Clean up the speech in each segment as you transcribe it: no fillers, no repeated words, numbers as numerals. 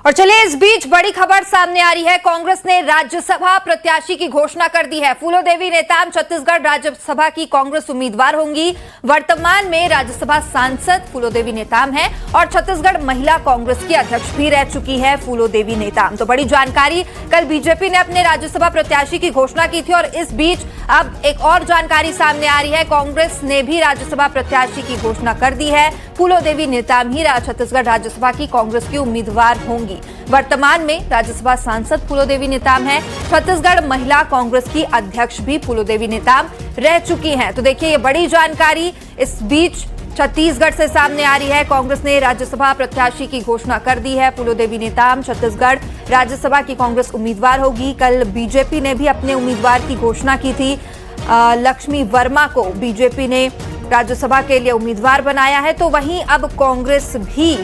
और चलिए इस बीच बड़ी खबर सामने आ रही है। कांग्रेस ने राज्यसभा प्रत्याशी की घोषणा कर दी है। फूलोदेवी नेताम छत्तीसगढ़ राज्यसभा की कांग्रेस उम्मीदवार होंगी। वर्तमान में राज्यसभा सांसद फूलोदेवी नेताम हैं और छत्तीसगढ़ महिला कांग्रेस की अध्यक्ष भी रह चुकी है फूलोदेवी नेताम। तो बड़ी जानकारी, कल बीजेपी ने अपने राज्यसभा प्रत्याशी की घोषणा की थी और इस बीच अब एक और जानकारी सामने आ रही है। कांग्रेस ने भी राज्यसभा प्रत्याशी की घोषणा कर दी है। फूलोदेवी नेताम ही छत्तीसगढ़ राज्यसभा की कांग्रेस की उम्मीदवार होंगी। वर्तमान में राज्यसभा सांसद फूलोदेवी नेताम हैं। छत्तीसगढ़ महिला कांग्रेस की अध्यक्ष भी फूलोदेवी नेताम रह चुकी हैं। तो देखिए, ये बड़ी जानकारी इस बीच छत्तीसगढ़ से सामने आ रही है। कांग्रेस ने राज्यसभा प्रत्याशी की घोषणा कर दी है। फूलोदेवी नेताम छत्तीसगढ़ राज्यसभा की कांग्रेस उम्मीदवार होगी। कल बीजेपी ने भी अपने उम्मीदवार की घोषणा की थी। लक्ष्मी वर्मा को बीजेपी ने राज्यसभा के लिए उम्मीदवार बनाया है। तो वहीं अब कांग्रेस भी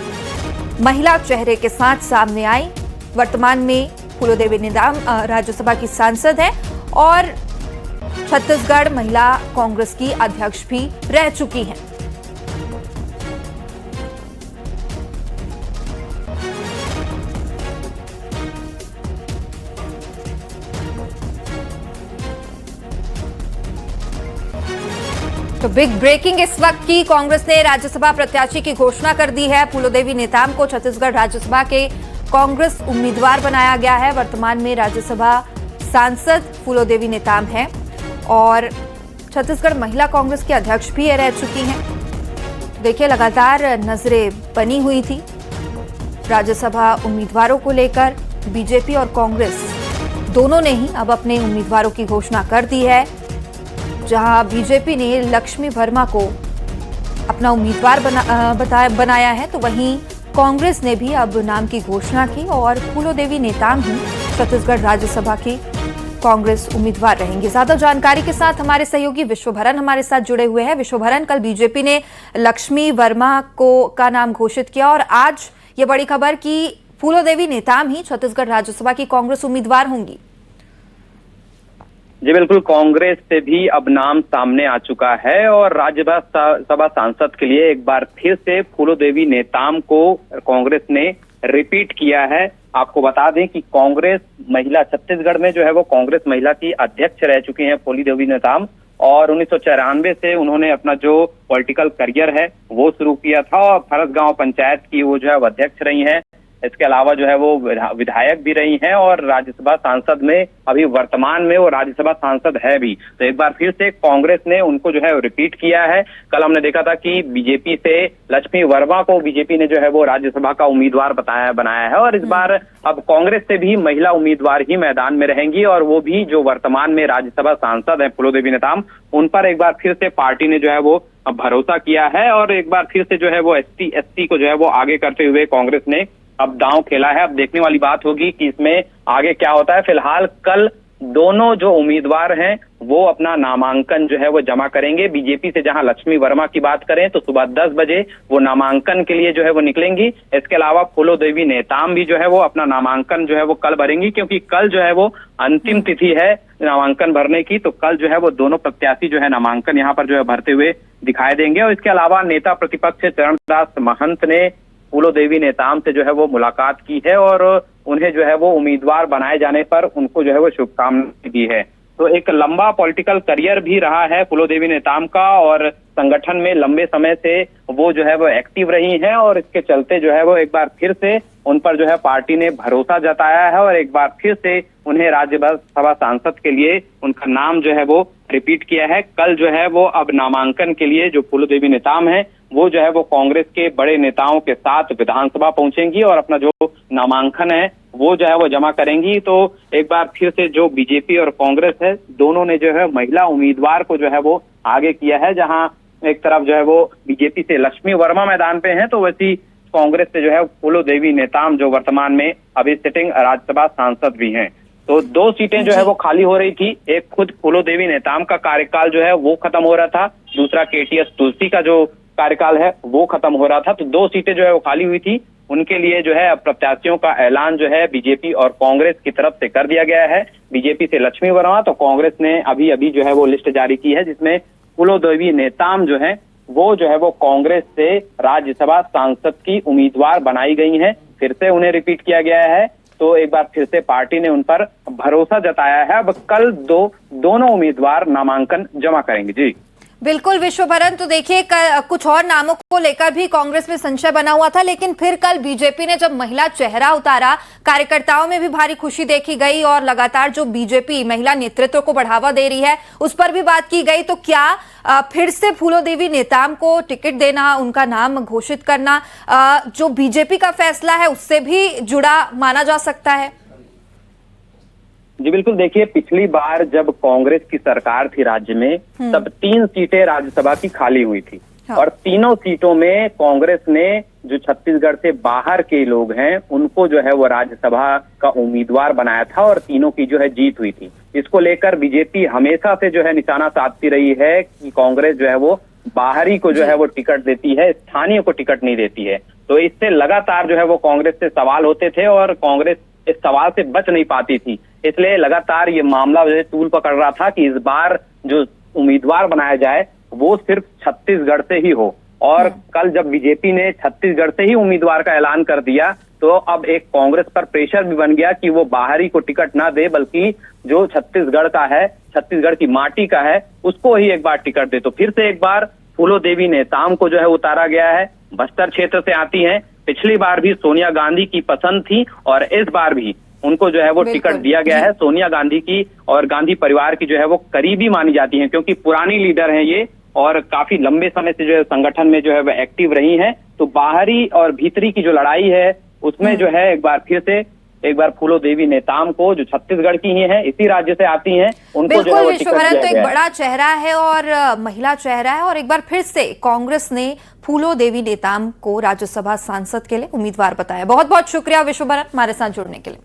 महिला चेहरे के साथ सामने आई। वर्तमान में फूलोदेवी नेताम राज्यसभा की सांसद है और छत्तीसगढ़ महिला कांग्रेस की अध्यक्ष भी रह चुकी हैं। तो बिग ब्रेकिंग इस वक्त की, कांग्रेस ने राज्यसभा प्रत्याशी की घोषणा कर दी है। फूलोदेवी नेताम को छत्तीसगढ़ राज्यसभा के कांग्रेस उम्मीदवार बनाया गया है। वर्तमान में राज्यसभा सांसद फूलोदेवी नेताम हैं और छत्तीसगढ़ महिला कांग्रेस की अध्यक्ष भी रह चुकी हैं। देखिए, लगातार नजरें बनी हुई थी राज्यसभा उम्मीदवारों को लेकर। बीजेपी और कांग्रेस दोनों ने ही अब अपने उम्मीदवारों की घोषणा कर दी है। जहां बीजेपी ने लक्ष्मी वर्मा को अपना उम्मीदवार बनाया है, तो वहीं कांग्रेस ने भी अब नाम की घोषणा की और फूलोदेवी नेताम ही छत्तीसगढ़ राज्यसभा की कांग्रेस उम्मीदवार रहेंगे। ज्यादा जानकारी के साथ हमारे सहयोगी विश्वभरन हमारे साथ जुड़े हुए हैं। विश्वभरन, कल बीजेपी ने लक्ष्मी वर्मा का नाम घोषित किया और आज ये बड़ी खबर कि फूलोदेवी नेताम ही छत्तीसगढ़ राज्यसभा की कांग्रेस उम्मीदवार होंगी। जी बिल्कुल, कांग्रेस से भी अब नाम सामने आ चुका है और राज्यसभा सांसद के लिए एक बार फिर से फूलोदेवी नेताम को कांग्रेस ने रिपीट किया है। आपको बता दें कि कांग्रेस महिला छत्तीसगढ़ में जो है वो कांग्रेस महिला की अध्यक्ष रह चुकी हैं फूलोदेवी नेताम और 1994 से उन्होंने अपना जो पॉलिटिकल करियर है वो शुरू किया था और फरसगांव पंचायत की वो जो है अध्यक्ष रही हैं। इसके अलावा जो है वो विधायक भी रही हैं और राज्यसभा सांसद में अभी वर्तमान में वो राज्यसभा सांसद है भी। तो एक बार फिर से कांग्रेस ने उनको जो है रिपीट किया है। कल हमने देखा था कि बीजेपी से लक्ष्मी वर्मा को बीजेपी ने जो है वो राज्यसभा का उम्मीदवार बनाया है और इस बार अब कांग्रेस से भी महिला उम्मीदवार ही मैदान में रहेंगी और वो भी जो वर्तमान में राज्यसभा सांसद है फूलोदेवी नेताम, उन पर एक बार फिर से पार्टी ने जो है वो भरोसा किया है और एक बार फिर से जो है वो SC/ST को जो है वो आगे करते हुए कांग्रेस ने अब दांव खेला है। अब देखने वाली बात होगी कि इसमें आगे क्या होता है। फिलहाल कल दोनों जो उम्मीदवार हैं वो अपना नामांकन जो है वो जमा करेंगे। बीजेपी से जहां लक्ष्मी वर्मा की बात करें तो सुबह 10 बजे वो नामांकन के लिए जो है वो निकलेंगी। इसके अलावा फूलोदेवी नेताम भी जो है वो अपना नामांकन जो है वो कल भरेंगी, क्योंकि कल जो है वो अंतिम तिथि है नामांकन भरने की। तो कल जो है वो दोनों प्रत्याशी जो है नामांकन यहाँ पर जो है भरते हुए दिखाई देंगे। और इसके अलावा नेता प्रतिपक्ष चरणदास महंत ने फूलोदेवी नेताम से जो है वो मुलाकात की है और उन्हें जो है वो उम्मीदवार बनाए जाने पर उनको जो है वो शुभकामनाएं दी है। तो एक लंबा पॉलिटिकल करियर भी रहा है फूलोदेवी नेताम का और संगठन में लंबे समय से वो जो है वो एक्टिव रही हैं और इसके चलते जो है वो एक बार फिर से उन पर जो है पार्टी ने भरोसा जताया है और एक बार फिर से उन्हें राज्यसभा सांसद के लिए उनका नाम जो है वो रिपीट किया है। कल जो है वो अब नामांकन के लिए जो फूलोदेवी नेताम है वो जो है वो कांग्रेस के बड़े नेताओं के साथ विधानसभा पहुंचेंगी और अपना जो नामांकन है वो जो है वो जमा करेंगी। तो एक बार फिर से जो बीजेपी और कांग्रेस है दोनों ने जो है महिला उम्मीदवार को जो है वो आगे किया है। जहां एक तरफ जो है वो बीजेपी से लक्ष्मी वर्मा मैदान पे हैं तो वैसी कांग्रेस से जो है फूलोदेवी नेताम जो वर्तमान में अभी सिटिंग राज्यसभा सांसद भी हैं। तो 2 सीटें जो है वो खाली हो रही थी। एक खुद फूलोदेवी नेताम का कार्यकाल जो है वो खत्म हो रहा था, दूसरा KTS तुलसी का जो कार्यकाल है वो खत्म हो रहा था। तो 2 सीटें जो है वो खाली हुई थी। उनके लिए जो है अब प्रत्याशियों का ऐलान जो है बीजेपी और कांग्रेस की तरफ से कर दिया गया है। बीजेपी से लक्ष्मी वर्मा, तो कांग्रेस ने अभी जो है वो लिस्ट जारी की है जिसमें फूलोदेवी नेताम जो है वो कांग्रेस से राज्यसभा सांसद की उम्मीदवार बनाई गई हैं। फिर से उन्हें रिपीट किया गया है। तो एक बार फिर से पार्टी ने उन पर भरोसा जताया है। अब कल दोनों उम्मीदवार नामांकन जमा करेंगे। जी बिल्कुल विश्वभरन, तो देखिए कुछ और नामों को लेकर भी कांग्रेस में संशय बना हुआ था, लेकिन फिर कल बीजेपी ने जब महिला चेहरा उतारा, कार्यकर्ताओं में भी भारी खुशी देखी गई और लगातार जो बीजेपी महिला नेतृत्व को बढ़ावा दे रही है उस पर भी बात की गई। तो क्या फिर से फूलो देवी नेताम को टिकट देना, उनका नाम घोषित करना जो बीजेपी का फैसला है उससे भी जुड़ा माना जा सकता है? जी बिल्कुल, देखिए पिछली बार जब कांग्रेस की सरकार थी राज्य में, तब 3 सीटें राज्यसभा की खाली हुई थी। हाँ। और तीनों सीटों में कांग्रेस ने जो छत्तीसगढ़ से बाहर के लोग हैं उनको जो है वो राज्यसभा का उम्मीदवार बनाया था और तीनों की जो है जीत हुई थी। इसको लेकर बीजेपी हमेशा से जो है निशाना साधती रही है कि कांग्रेस जो है वो बाहरी को जो है वो टिकट देती है, स्थानीय को टिकट नहीं देती है। तो इससे लगातार जो है वो कांग्रेस से सवाल होते थे और कांग्रेस इस सवाल से बच नहीं पाती थी। इसलिए लगातार ये मामला जो है तूल पकड़ रहा था कि इस बार जो उम्मीदवार बनाया जाए वो सिर्फ छत्तीसगढ़ से ही हो। और कल जब बीजेपी ने छत्तीसगढ़ से ही उम्मीदवार का ऐलान कर दिया तो अब एक कांग्रेस पर प्रेशर भी बन गया कि वो बाहरी को टिकट ना दे, बल्कि जो छत्तीसगढ़ का है, छत्तीसगढ़ की माटी का है, उसको ही एक बार टिकट दे। तो फिर से एक बार फूलो देवी नेताम को जो है उतारा गया है। बस्तर क्षेत्र से आती हैं, पिछली बार भी सोनिया गांधी की पसंद थी और इस बार भी उनको जो है वो टिकट दिया गया है। सोनिया गांधी की और गांधी परिवार की जो है वो करीबी मानी जाती हैं, क्योंकि पुरानी लीडर हैं ये और काफी लंबे समय से जो है संगठन में जो है वो एक्टिव रही हैं। तो बाहरी और भीतरी की जो लड़ाई है उसमें जो है एक बार फूलो देवी नेताम को, जो छत्तीसगढ़ की ही हैं, इसी राज्य से आती हैं, उनको जो है वो टिकट दिया गया है। तो एक बड़ा चेहरा है और महिला चेहरा है और एक बार फिर से कांग्रेस ने फूलो देवी नेताम को राज्यसभा सांसद के लिए उम्मीदवार बताया। बहुत बहुत शुक्रिया विश्वभरन हमारे साथ जुड़ने के लिए।